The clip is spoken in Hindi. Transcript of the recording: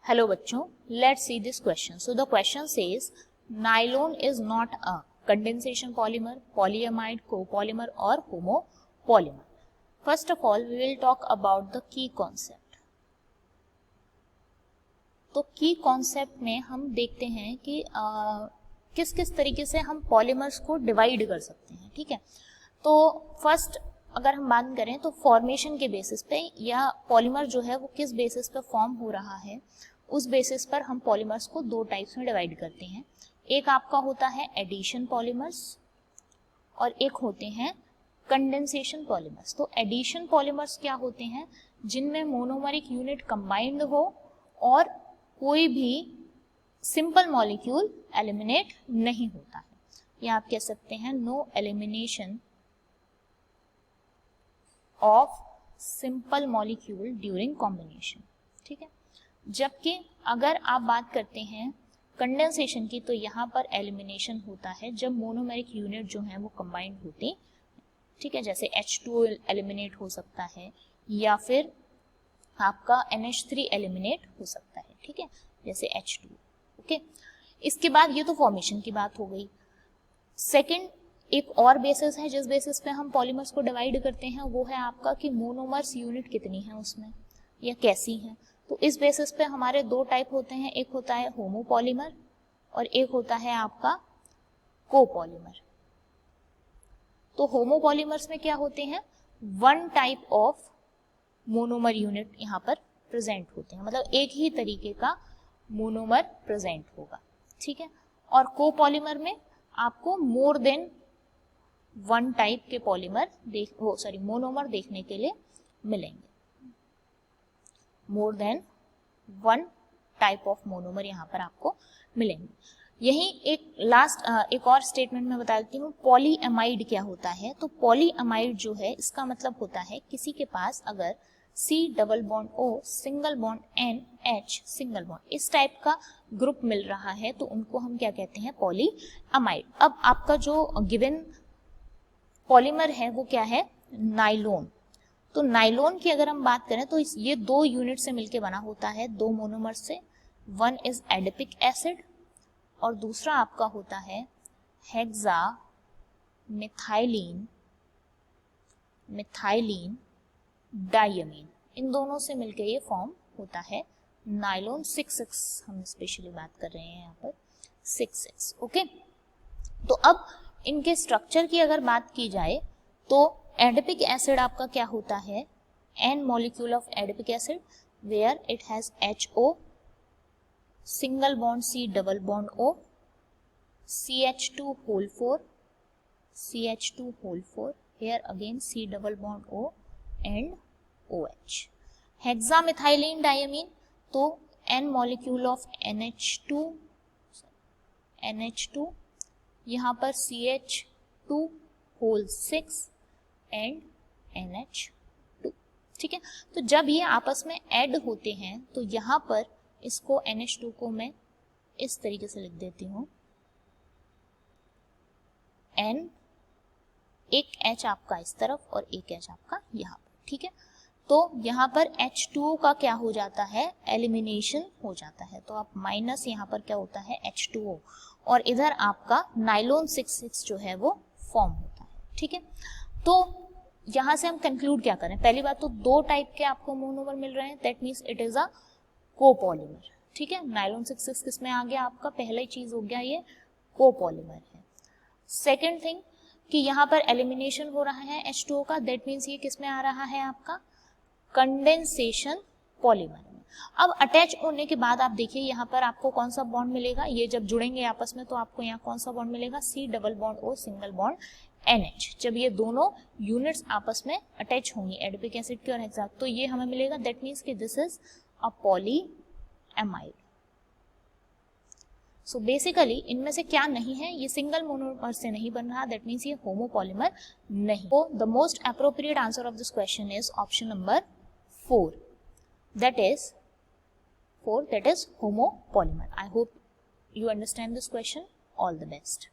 Hello बच्चों, let's see this question. So the question says nylon is not a condensation polymer, polyamide, copolymer or homopolymer. First of all, we will talk about the key concept. तो की कॉन्सेप्ट में हम देखते हैं कि किस किस तरीके से हम पॉलीमर्स को डिवाइड कर सकते हैं. ठीक है, तो फर्स्ट अगर हम बात करें तो फॉर्मेशन के बेसिस पे या पॉलीमर जो है वो किस बेसिस पे फॉर्म हो रहा है उस बेसिस पर हम पॉलीमर्स को दो टाइप्स में डिवाइड करते हैं. एक आपका होता है एडिशन पॉलीमर्स और एक होते हैं कंडेंसेशन पॉलीमर्स. तो एडिशन पॉलीमर्स क्या होते हैं? जिनमें मोनोमरिक यूनिट कंबाइंड हो और कोई भी सिंपल मॉलिक्यूल एलिमिनेट नहीं होता है, या आप कह सकते हैं no elimination of simple molecule during combination. ठीक है, जबकि अगर आप बात करते हैं कंडेंसेशन की तो यहाँ पर एलिमिनेशन होता है जब मोनोमेरिक यूनिट जो है वो कंबाइंड होती. ठीक है, जैसे H2O एलिमिनेट हो सकता है या फिर आपका NH3 एलिमिनेट हो सकता है. ठीक है, जैसे H2. ओके, इसके बाद ये तो फॉर्मेशन की बात हो गई. सेकंड एक और बेसिस है जिस बेसिस पे हम पॉलीमर्स को डिवाइड करते हैं, वो है आपका कि मोनोमर्स यूनिट कितनी है उसमें या कैसी है. तो इस बेसिस पे हमारे दो टाइप होते हैं, एक होता है होमोपॉलीमर और एक होता है आपका कोपॉलीमर. तो होमोपॉलीमर्स में क्या होते हैं, one type of monomer unit यहाँ पर प्रेजेंट होते हैं, मतलब एक ही तरीके का मोनोमर प्रेजेंट होगा. ठीक है, और कोपॉलीमर में आपको मोर देन वन टाइप के पॉलीमर मोनोमर देखने के लिए मिलेंगे. More than one type of monomer यहाँ पर आपको मिलेंगे. यही एक और स्टेटमेंट में बता देती हूँ. पॉलीएमाइड क्या होता है? तो पॉलीएमाइड जो है इसका मतलब होता है किसी के पास अगर C double bond O single bond N H single bond इस टाइप का ग्रुप मिल रहा है तो उनको हम क्या कहते हैं, पॉलीएमाइड. अब आपका जो गिवन पॉलीमर है वो क्या है, नाइलोन. तो नाइलोन की अगर हम बात करें तो ये दो यूनिट से मिलकर बना होता है, दो मोनोमर से. वन इज एडिपिक एसिड और दूसरा आपका होता है हेक्सा मिथाइलिन डायमीन. इन दोनों से मिलकर ये फॉर्म होता है नाइलोन 6,6. हम स्पेशली बात कर रहे हैं यहाँ पर 6,6. ओके, तो अब इनके स्ट्रक्चर की अगर बात की जाए तो एडिपिक एसिड आपका क्या होता है, N molecule of adipic acid where it has HO single bond C double bond O CH2 whole 4 here again C double bond O and OH. Hexamethylene diamine तो N मॉलिक्यूल ऑफ NH2 यहाँ पर CH2 whole 6 एंड NH2. ठीक है, तो जब ये आपस में ऐड होते हैं तो यहाँ पर इसको NH2 को मैं इस तरीके से लिख देती हूँ, N एक H आपका इस तरफ और एक H आपका यहाँ पर. ठीक है, तो यहाँ पर H2O का क्या हो जाता है, एलिमिनेशन हो जाता है. तो आप माइनस यहाँ पर क्या होता है H2O और इधर आपका नाइलोन 6,6 जो है वो फॉर्म होता है. ठीक है, तो यहां से हम कंक्लूड क्या करें, पहली बात तो दो टाइप के आपको मोनोमर मिल रहे हैं, that means it is a copolymer. ठीक है, नाइलोन 6,6 किस में आ गया आपका, पहला ही चीज हो गया ये कोपॉलीमर है. सेकेंड थिंग कि यहाँ पर एलिमिनेशन हो रहा है H2O का, दैट मीन्स ये किस में आ रहा है आपका कंडेंसेशन पॉलीमर में. अब अटैच होने के बाद आप देखिए यहाँ पर आपको कौन सा बॉन्ड मिलेगा, ये जब जुड़ेंगे आपस में तो आपको यहाँ कौन सा बॉन्ड मिलेगा, C double bond O single bond NH. जब ये दोनों यूनिट्स आपस में अटैच होंगी एडिपिक एसिड की और हेक्सा, तो ये हमें मिलेगा, दैट मीन्स कि this is a polyamide. So basically इनमें से क्या नहीं है, ये सिंगल मोनोमर से नहीं बन रहा, दैट मीन्स ये होमोपॉलीमर नहीं. तो the most appropriate answer of this question is option number 4, that is homopolymer. I hope you understand this question. All the best.